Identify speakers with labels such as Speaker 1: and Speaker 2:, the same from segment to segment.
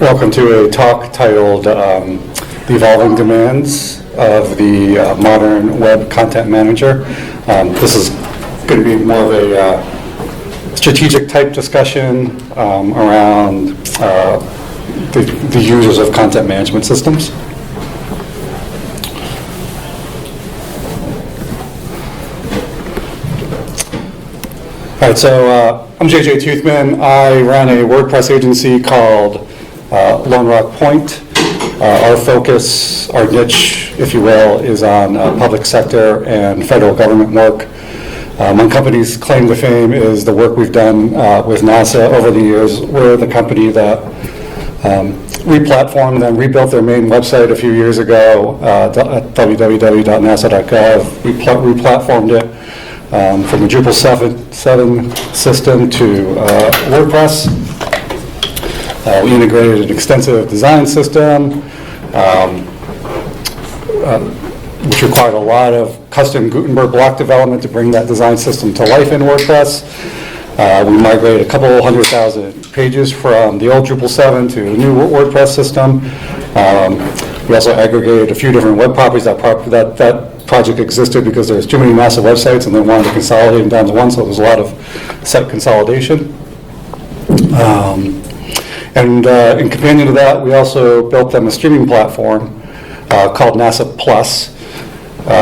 Speaker 1: Welcome to a talk titled The Evolving Demands of the Modern Web Content Manager. This is going to be more of a strategic type discussion around the users of content management systems. All right, so I'm JJ Toothman. I run a WordPress agency called Lone Rock Point. Our focus, our niche, if you will, is on public sector and federal government work. My company's claim to fame is the work we've done with NASA over the years. We're the company that replatformed and rebuilt their main website a few years ago at www.nasa.gov. We replatformed it from the Drupal 7 system to WordPress. We integrated an extensive design system, which required a lot of custom Gutenberg block development to bring that design system to life in WordPress. We migrated a couple 100,000 pages from the old Drupal 7 to the new WordPress system. We also aggregated a few different web properties. That project existed because there was too many NASA websites and they wanted to consolidate them down to one, so there was a lot of site consolidation. And in companion to that, we also built them a streaming platform called NASA Plus,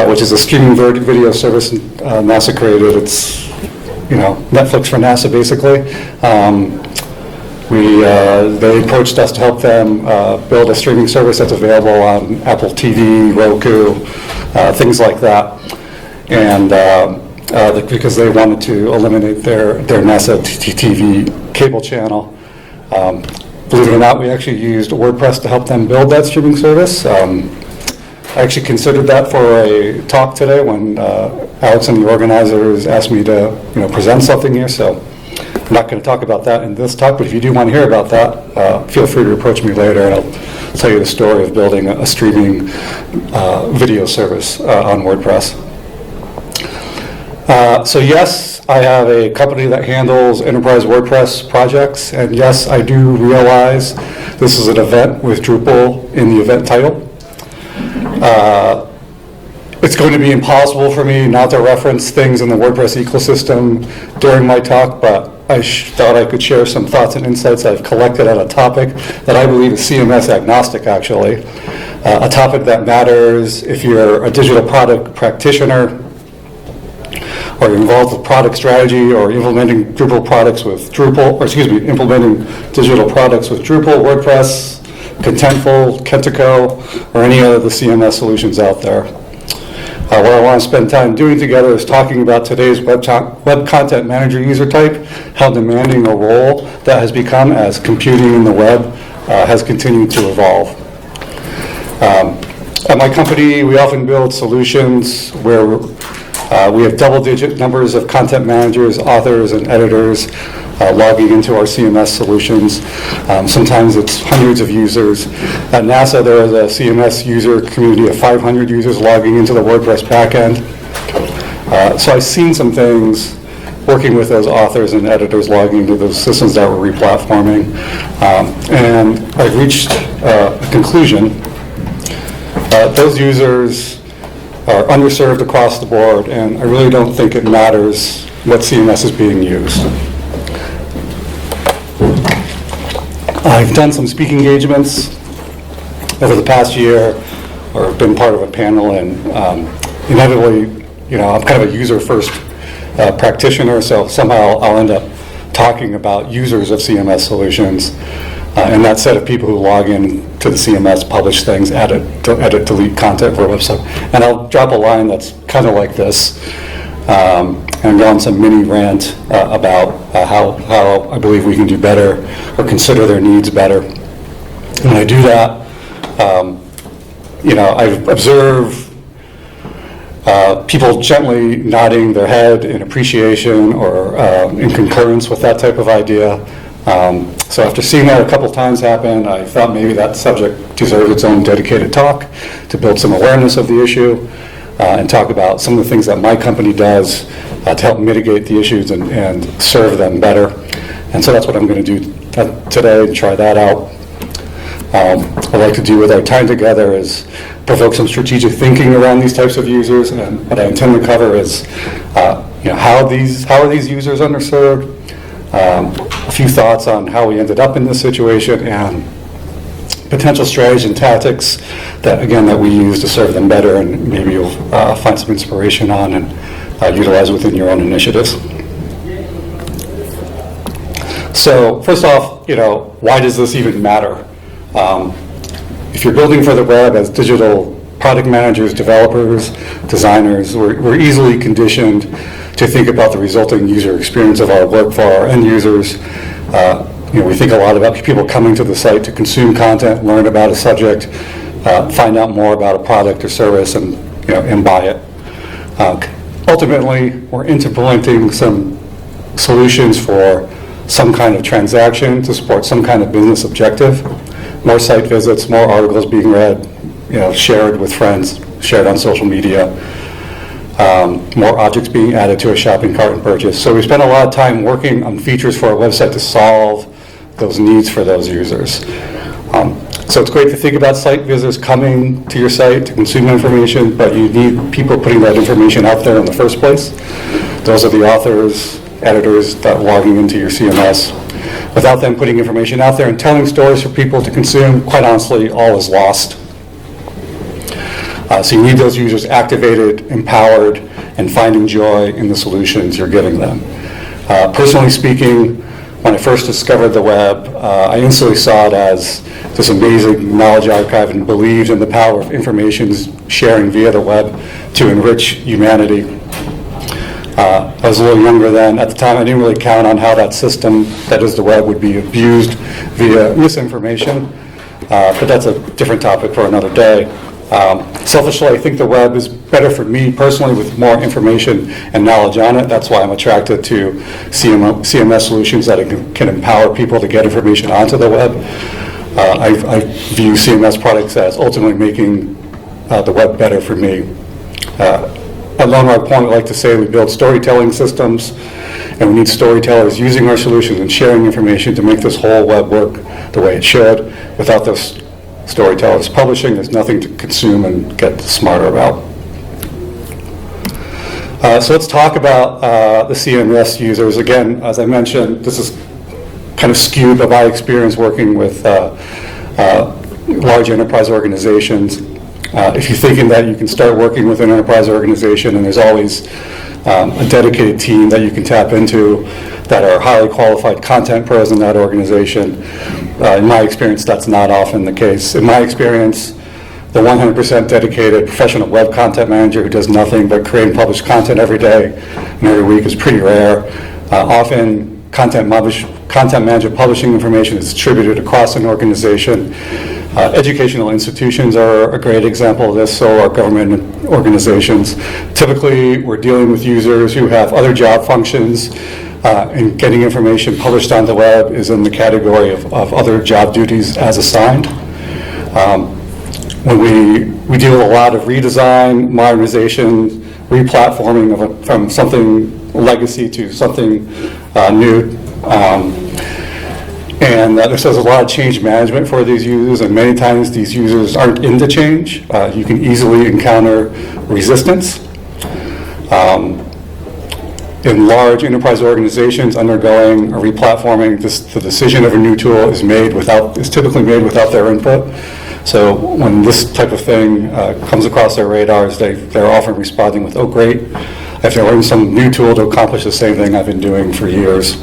Speaker 1: which is a streaming video service NASA created. It's, Netflix for NASA, basically. They approached us to help them build a streaming service that's available on Apple TV, Roku, things like that. And because they wanted to eliminate their NASA TV cable channel. Believe it or not, we actually used WordPress to help them build that streaming service. I actually considered that for a talk today when Alex and the organizers asked me to present something here, so I'm not going to talk about that in this talk, but if you do want to hear about that, feel free to approach me later and I'll tell you the story of building a streaming video service on WordPress. So yes, I have a company that handles enterprise WordPress projects, and yes, I do realize this is an event with Drupal in the event title. It's going to be impossible for me not to reference things in the WordPress ecosystem during my talk, but I thought I could share some thoughts and insights I've collected on a topic that I believe is CMS agnostic, actually. A topic that matters if you're a digital product practitioner, or you're involved with product strategy, or implementing Drupal products with Drupal, implementing digital products with Drupal, WordPress, Contentful, Kentico, or any other of the CMS solutions out there. What I want to spend time doing together is talking about today's web content manager user type, how demanding a role that has become as computing in the web has continued to evolve. At my company, we often build solutions where we have double-digit numbers of content managers, authors, and editors logging into our CMS solutions. Sometimes it's hundreds of users. At NASA, there is a CMS user community of 500 users logging into the WordPress backend. So I've seen some things working with those authors and editors logging into those systems that we're replatforming. And I've reached a conclusion. Those users are underserved across the board, and I really don't think it matters what CMS is being used. I've done some speaking engagements over the past year, or been part of a panel, and inevitably, I'm kind of a user-first practitioner, so somehow I'll end up talking about users of CMS solutions, and that set of people who log in to the CMS, publish things, edit, delete content for a website. And I'll drop a line that's kind of like this, and go on some mini rant about how I believe we can do better or consider their needs better. When I do that, I observe people gently nodding their head in appreciation or in concurrence with that type of idea. So after seeing that a couple times happen, I thought maybe that subject deserves its own dedicated talk to build some awareness of the issue and talk about some of the things that my company does to help mitigate the issues and serve them better. And so that's what I'm going to do today and try that out. What I like to do with our time together is provoke some strategic thinking around these types of users, and what I intend to cover is how are these users underserved, a few thoughts on how we ended up in this situation, and potential strategies and tactics that we use to serve them better, and maybe you'll find some inspiration on and utilize within your own initiatives. So first off, why does this even matter? If you're building for the web as digital product managers, developers, designers, we're easily conditioned to think about the resulting user experience of our work for our end users. We think a lot about people coming to the site to consume content, learn about a subject, find out more about a product or service, and buy it. Ultimately, we're implementing some solutions for some kind of transaction to support some kind of business objective. More site visits, more articles being read, shared with friends, shared on social media, more objects being added to a shopping cart and purchase. So we spend a lot of time working on features for our website to solve those needs for those users. So it's great to think about site visitors coming to your site to consume information, but you need people putting that information out there in the first place. Those are the authors, editors that are logging into your CMS. Without them putting information out there and telling stories for people to consume, quite honestly, all is lost. So you need those users activated, empowered, and finding joy in the solutions you're giving them. Personally speaking, when I first discovered the web, I instantly saw it as this amazing knowledge archive and believed in the power of information sharing via the web to enrich humanity. I was a little younger then. At the time, I didn't really count on how that system, that is the web, would be abused via misinformation. But that's a different topic for another day. Selfishly, I think the web is better for me personally with more information and knowledge on it. That's why I'm attracted to CMS solutions that can empower people to get information onto the web. I view CMS products as ultimately making the web better for me. At Lone Rock Point, we like to say we build storytelling systems, and we need storytellers using our solutions and sharing information to make this whole web work the way it should. Without those storytellers publishing, there's nothing to consume and get smarter about. So let's talk about the CMS users. Again, as I mentioned, this is kind of skewed by my experience working with large enterprise organizations. If you're thinking that you can start working with an enterprise organization and there's always a dedicated team that you can tap into that are highly qualified content pros in that organization, in my experience, that's not often the case. In my experience, the 100% dedicated professional web content manager who does nothing but create and publish content every day and every week is pretty rare. Often, content manager publishing information is distributed across an organization. Educational institutions are a great example of this, so are government organizations. Typically, we're dealing with users who have other job functions, and getting information published on the web is in the category of other job duties as assigned. When we deal with a lot of redesign, modernization, replatforming from something legacy to something new. And there's a lot of change management for these users, and many times these users aren't into change. You can easily encounter resistance. In large enterprise organizations undergoing a replatforming, the decision of a new tool is typically made without their input. So when this type of thing comes across their radars, they're often responding with, "Oh, great, I have to learn some new tool to accomplish the same thing I've been doing for years."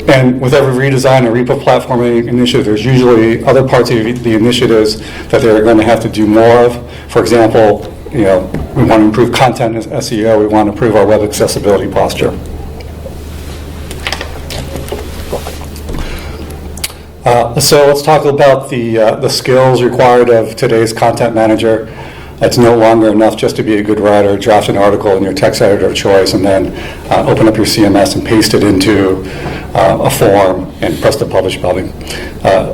Speaker 1: And with every redesign or replatforming initiative, there's usually other parts of the initiatives that they're going to have to do more of. For example, we want to improve content as SEO. We want to improve our web accessibility posture. So let's talk about the skills required of today's content manager. It's no longer enough just to be a good writer, draft an article in your text editor of choice, and then open up your CMS and paste it into a form and press the publish button.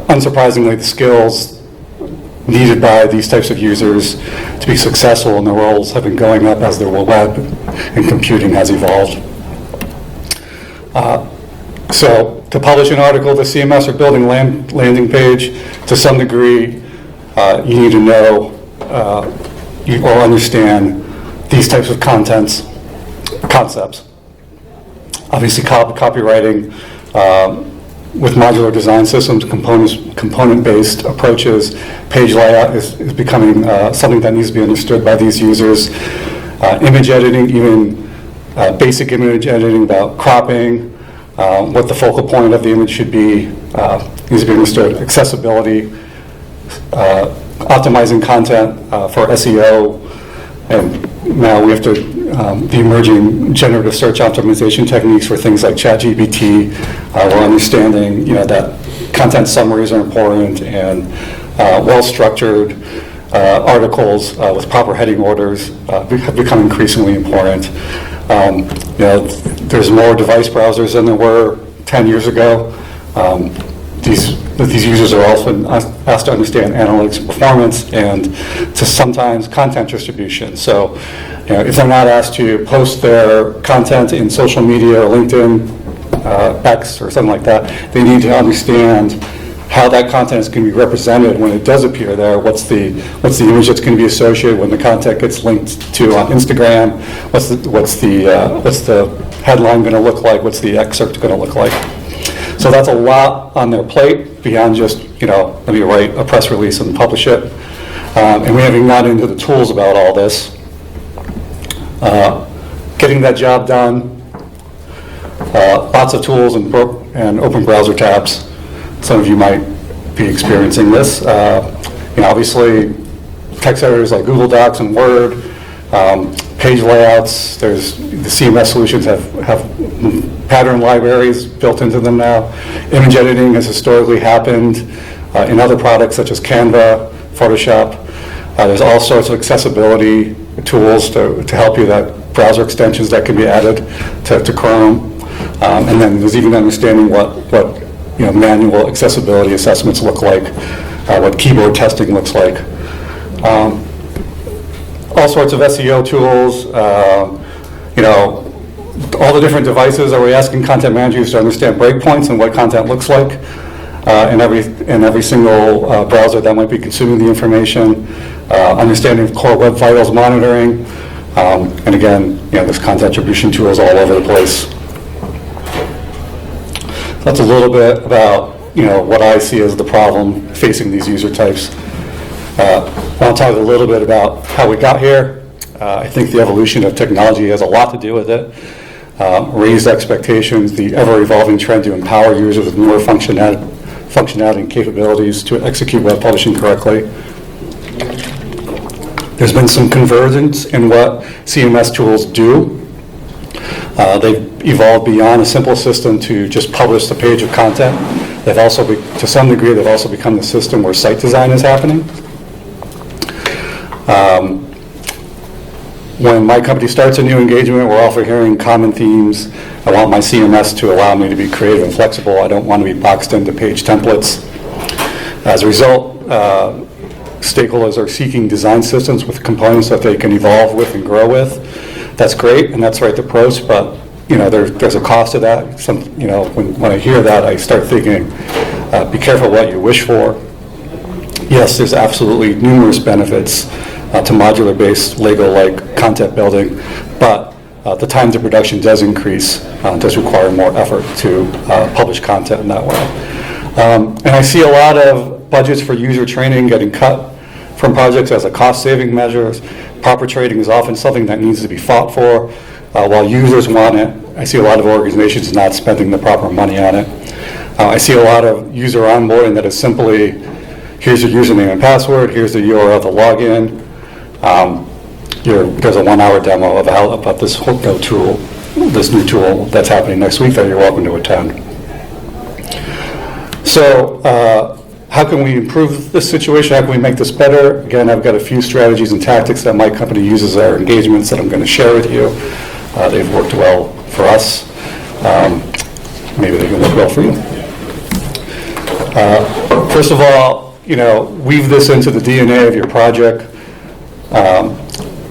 Speaker 1: Unsurprisingly, the skills needed by these types of users to be successful in their roles have been going up as the web and computing has evolved. So to publish an article to CMS or building landing page, to some degree, you need to know or understand these types of concepts. Obviously, copywriting with modular design systems, component-based approaches, page layout is becoming something that needs to be understood by these users. Image editing, even basic image editing about cropping, what the focal point of the image should be, needs to be understood. Accessibility, optimizing content for SEO, and now we have to, the emerging generative search optimization techniques for things like ChatGPT. We're understanding, that content summaries are important, and well-structured articles with proper heading orders have become increasingly important. There's more device browsers than there were 10 years ago. These users are often asked to understand analytics performance and to sometimes content distribution. So, if they're not asked to post their content in social media or LinkedIn, X or something like that, they need to understand how that content is going to be represented when it does appear there. What's the image that's going to be associated when the content gets linked to on Instagram? What's the headline going to look like? What's the excerpt going to look like? So that's a lot on their plate beyond just, let me write a press release and publish it. And we haven't gotten into the tools about all this. Getting that job done, lots of tools and open browser tabs. Some of you might be experiencing this. Obviously, text editors like Google Docs and Word, page layouts. The CMS solutions have pattern libraries built into them now. Image editing has historically happened in other products such as Canva, Photoshop. There's all sorts of accessibility tools to help you, that browser extensions that can be added to Chrome. And then there's even understanding what manual accessibility assessments look like, what keyboard testing looks like. All sorts of SEO tools, all the different devices. Are we asking content managers to understand breakpoints and what content looks like in every single browser that might be consuming the information? Understanding core web vitals monitoring, and again, there's content attribution tools all over the place. That's a little bit about what I see as the problem facing these user types. I want to talk a little bit about how we got here. I think the evolution of technology has a lot to do with it. Raised expectations, the ever-evolving trend to empower users with more functionality and capabilities to execute web publishing correctly. There's been some convergence in what CMS tools do. They've evolved beyond a simple system to just publish the page of content. They've also, to some degree, they've also become the system where site design is happening. When my company starts a new engagement, we're often hearing common themes. I want my CMS to allow me to be creative and flexible. I don't want to be boxed into page templates. As a result, stakeholders are seeking design systems with components that they can evolve with and grow with. That's great, and that's right to approach, but there's a cost to that. When I hear that, I start thinking, be careful what you wish for. Yes, there's absolutely numerous benefits to modular-based Lego-like content building, but the time to production does increase, does require more effort to publish content in that way. And I see a lot of budgets for user training getting cut from projects as a cost-saving measure. Proper training is often something that needs to be fought for. While users want it, I see a lot of organizations not spending the proper money on it. I see a lot of user onboarding that is simply, here's your username and password, here's the URL to log in. There's a 1-hour demo about this tool, this new tool that's happening next week that you're welcome to attend. So how can we improve this situation? How can we make this better? Again, I've got a few strategies and tactics that my company uses at our engagements that I'm going to share with you. They've worked well for us. Maybe they can work well for you. First of all, weave this into the DNA of your project.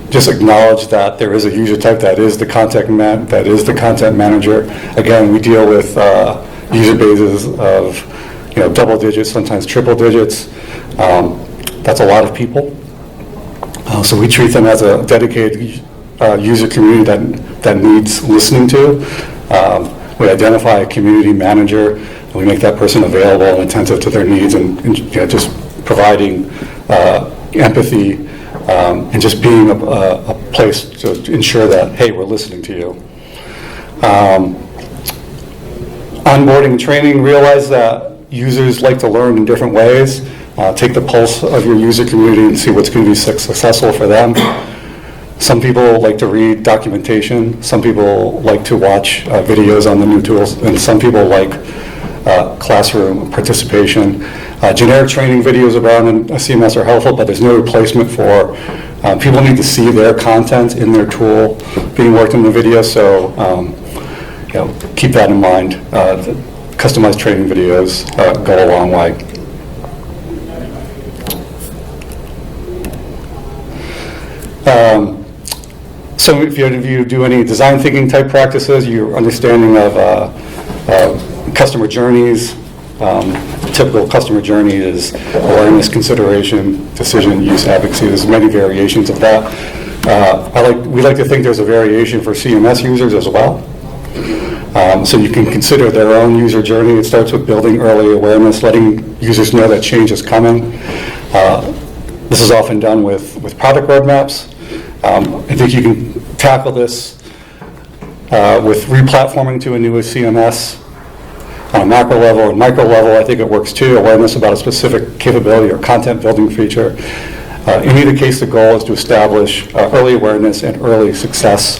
Speaker 1: Just acknowledge that there is a user type that is the content manager. Again, we deal with user bases of double digits, sometimes triple digits. That's a lot of people. So we treat them as a dedicated user community that needs listening to. We identify a community manager, and we make that person available and attentive to their needs, and just providing empathy and just being a place to ensure that, hey, we're listening to you. Onboarding and training, realize that users like to learn in different ways. Take the pulse of your user community and see what's going to be successful for them. Some people like to read documentation. Some people like to watch videos on the new tools, and some people like classroom participation. Generic training videos around a CMS are helpful, but there's no replacement for people need to see their content in their tool being worked in the video, so keep that in mind. Customized training videos go a long way. So if you do any design thinking type practices, your understanding of customer journeys, typical customer journey is awareness, consideration, decision, use, advocacy. There's many variations of that. We like to think there's a variation for CMS users as well. So you can consider their own user journey. It starts with building early awareness, letting users know that change is coming. This is often done with product roadmaps. I think you can tackle this with replatforming to a newer CMS on a macro level and micro level. I think it works too. Awareness about a specific capability or content building feature. In either case, the goal is to establish early awareness and early success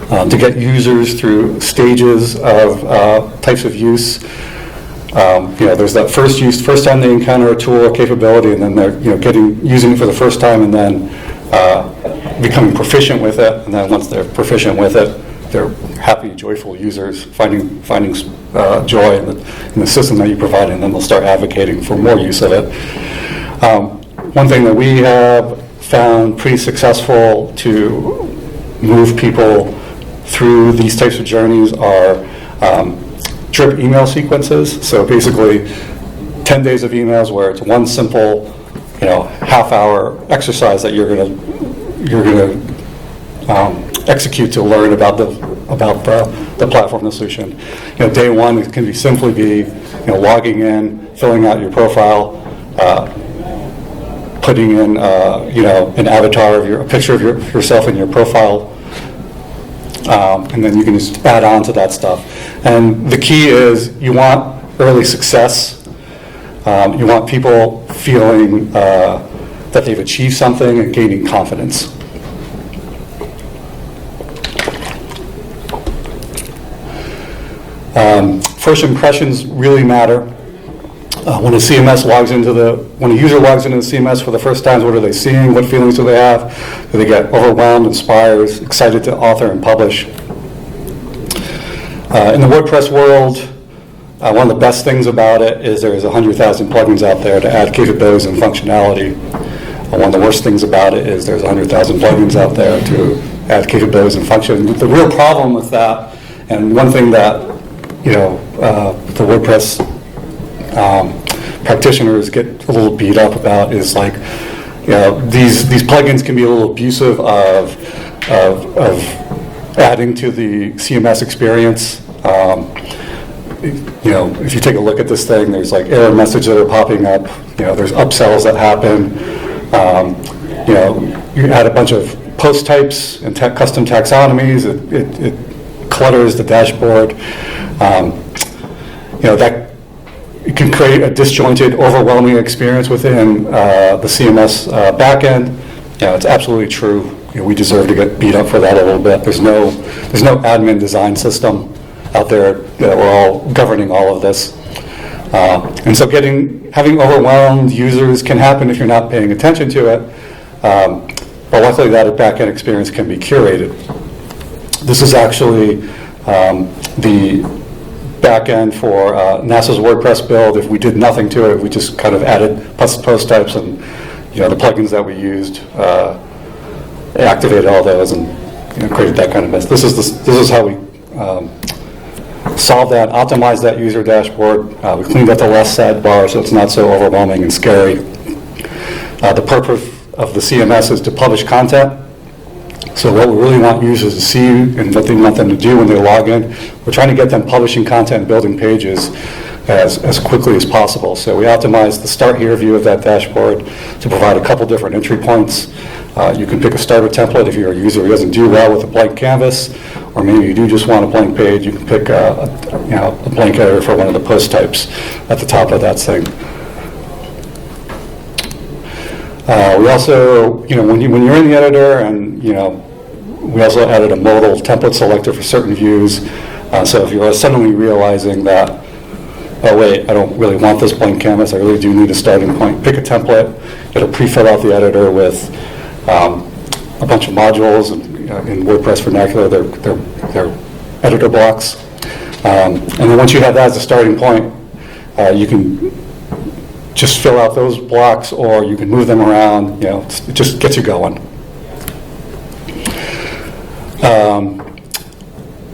Speaker 1: to get users through stages of types of use. There's that first time they encounter a tool or capability, and then they're using it for the first time, and then becoming proficient with it, and then once they're proficient with it, they're happy, joyful users, finding joy in the system that you provide, and then they'll start advocating for more use of it. One thing that we have found pretty successful to move people through these types of journeys are drip email sequences. So basically 10 days of emails where it's one simple half-hour exercise that you're gonna execute to learn about the platform, the solution. Day one, it can simply be logging in, filling out your profile, putting in an avatar of a picture of yourself in your profile, and then you can just add on to that stuff. And the key is you want early success. You want people feeling that they've achieved something and gaining confidence. First impressions really matter. When a user logs into the CMS for the first time, what are they seeing? What feelings do they have? Do they get overwhelmed, inspired, excited to author and publish? In the WordPress world, one of the best things about it is there's 100,000 plugins out there to add capabilities and functionality. One of the worst things about it is there's 100,000 plugins out there to add capabilities and functions. The real problem with that, and one thing that the WordPress practitioners get a little beat up about is these plugins can be a little abusive of adding to the CMS experience. If you take a look at this thing, there's error messages that are popping up. There's upsells that happen. You add a bunch of post types and custom taxonomies. It clutters the dashboard. That it can create a disjointed, overwhelming experience within the CMS backend. It's absolutely true. We deserve to get beat up for that a little bit. There's no admin design system out there that we're all governing all of this. And so having overwhelmed users can happen if you're not paying attention to it. But luckily that backend experience can be curated. This is actually the backend for NASA's WordPress build. If we did nothing to it, we just kind of added post types and the plugins that we used, activated all those and created that kind of mess. This is how we solved that, optimized that user dashboard. We cleaned up the left sidebar so it's not so overwhelming and scary. The purpose of the CMS is to publish content. So what we really want users to see and what they want them to do when they log in, we're trying to get them publishing content and building pages as quickly as possible. So we optimized the Start Here view of that dashboard to provide a couple different entry points. You can pick a starter template if you're a user who doesn't do well with a blank canvas, or maybe you do just want a blank page. You can pick a blank editor for one of the post types at the top of that thing. We also, when you're in the editor, and we also added a modal template selector for certain views. So if you're suddenly realizing that, oh wait, I don't really want this blank canvas, I really do need a starting point, pick a template. It'll pre-fill out the editor with a bunch of modules, in WordPress vernacular, they're editor blocks. And then once you have that as a starting point, you can just fill out those blocks, or you can move them around. It just gets you going.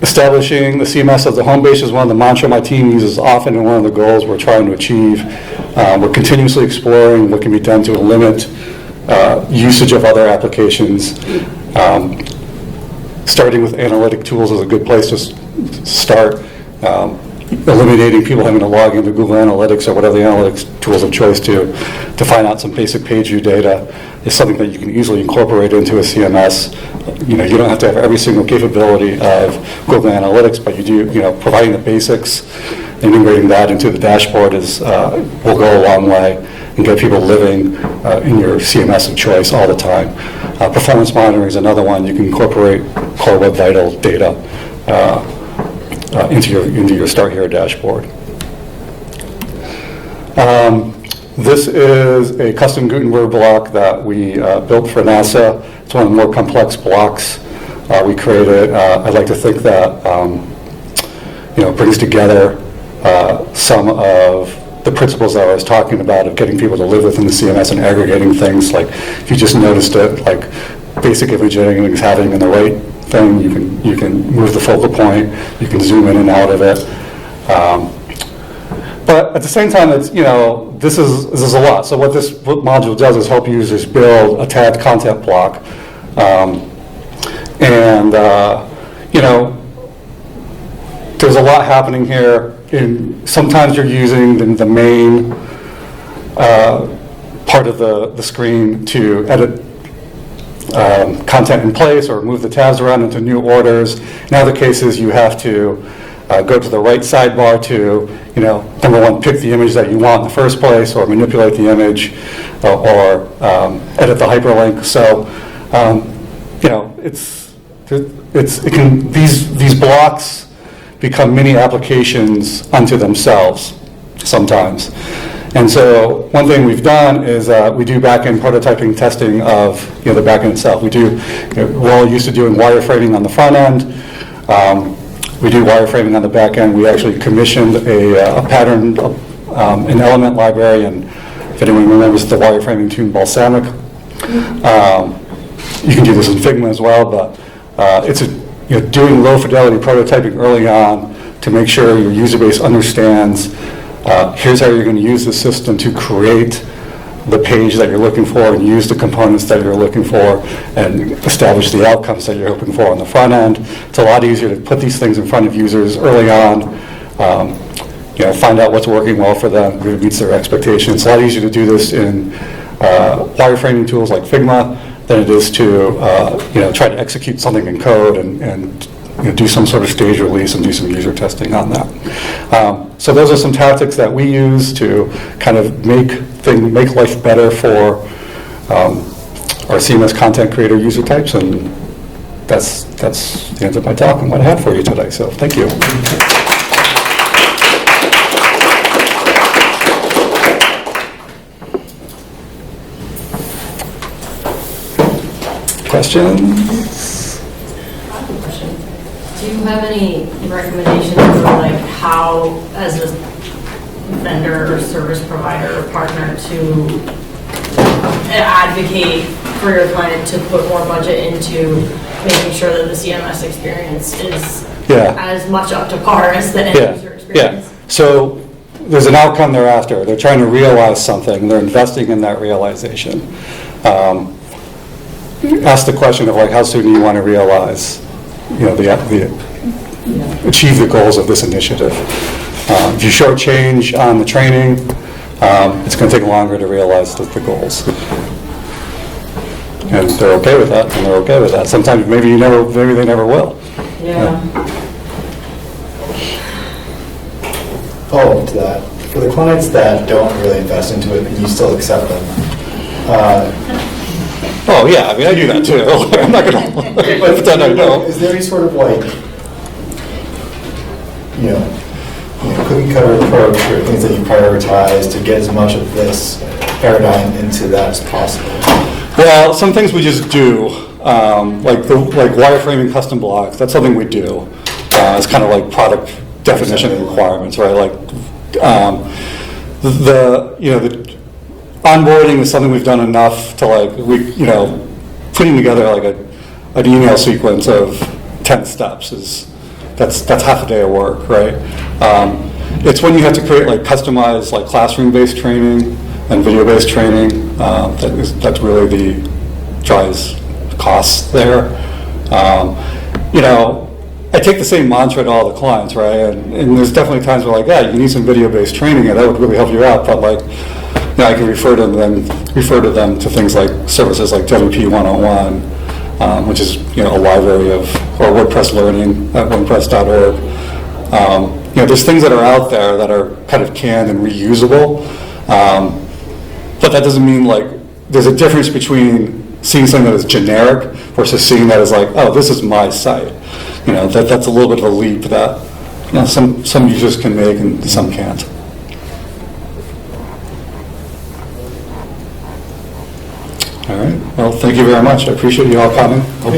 Speaker 1: Establishing the CMS as the home base is one of the mantra my team uses often, and one of the goals we're trying to achieve. We're continuously exploring what can be done to limit usage of other applications. Starting with analytic tools is a good place to start. Eliminating people having to log into Google Analytics or whatever the analytics tools of choice to find out some basic page view data is something that you can easily incorporate into a CMS. You don't have to have every single capability of Google Analytics, but you do, providing the basics, integrating that into the dashboard will go a long way and get people living in your CMS of choice all the time. Performance monitoring is another one. You can incorporate Core Web Vital data into your Start Here dashboard. This is a custom Gutenberg block that we built for NASA. It's one of the more complex blocks we created. I'd like to think that it brings together some of the principles that I was talking about of getting people to live within the CMS and aggregating things. Like if you just noticed it, like basic imaging is happening in the right thing, you can move the focal point, you can zoom in and out of it. But at the same time, it's this is a lot. So what this module does is help users build a tagged content block, there's a lot happening here. Sometimes you're using the main part of the screen to edit content in place or move the tabs around into new orders. In other cases, you have to go to the right sidebar to, number one, pick the image that you want in the first place, or manipulate the image, or edit the hyperlink. So, these blocks become mini applications unto themselves sometimes. And so one thing we've done is we do back-end prototyping testing of the back-end itself. We're all used to doing wireframing on the front end. We do wireframing on the back end. We actually commissioned a pattern, an element library, and if anyone remembers the wireframing tool Balsamic. You can do this in Figma as well, but it's doing low fidelity prototyping early on to make sure your user base understands here's how you're going to use the system to create the page that you're looking for and use the components that you're looking for and establish the outcomes that you're hoping for on the front end. It's a lot easier to put these things in front of users early on, find out what's working well for them, who meets their expectations. It's a lot easier to do this in wireframing tools like Figma than it is to try to execute something in code and do some sort of stage release and do some user testing on that. So those are some tactics that we use to kind of make life better for our CMS content creator user types, and that's the end of my talk and what I have for you today. So thank you. Questions?
Speaker 2: Do you have any recommendations for how, as a vendor or service provider or partner, to advocate for your client to put more budget into making sure that the CMS experience is
Speaker 1: Yeah.
Speaker 2: as much up to par as the end
Speaker 1: Yeah,
Speaker 2: user
Speaker 1: yeah.
Speaker 2: experience.
Speaker 1: So there's an outcome they're after. They're trying to realize something. They're investing in that realization. Ask the question of like, how soon do you want to realize, achieve the goals of this initiative? If you shortchange on the training, it's going to take longer to realize the goals. And they're okay with that, and they're okay with that. Sometimes maybe they never will.
Speaker 2: Yeah.
Speaker 3: Follow up to that, for the clients that don't really invest into it, and you still accept them.
Speaker 1: Oh, yeah, I mean, I do that too. I'm not going to pretend I don't.
Speaker 3: Is there any sort of like, cookie cutter approach or things that you prioritize to get as much of this paradigm into that as possible?
Speaker 1: Well, some things we just do, like wireframing custom blocks. That's something we do. It's kind of like product definition requirements, right? Like the onboarding is something we've done enough to putting together like an email sequence of 10 steps that's half a day of work, right? It's when you have to create like customized like classroom-based training and video-based training that's really drives costs there. I take the same mantra to all the clients, right? And there's definitely times where like, yeah, you need some video-based training, and that would really help you out. But like, I can refer to them to things like services like WP 101, which is a library or WordPress learning at WordPress.org. There's things that are out there that are kind of canned and reusable, but that doesn't mean like there's a difference between seeing something that is generic versus seeing that as like, oh, this is my site. That's a little bit of a leap that some users can make and some can't. All right. Well, thank you very much. I appreciate you all coming. Hope you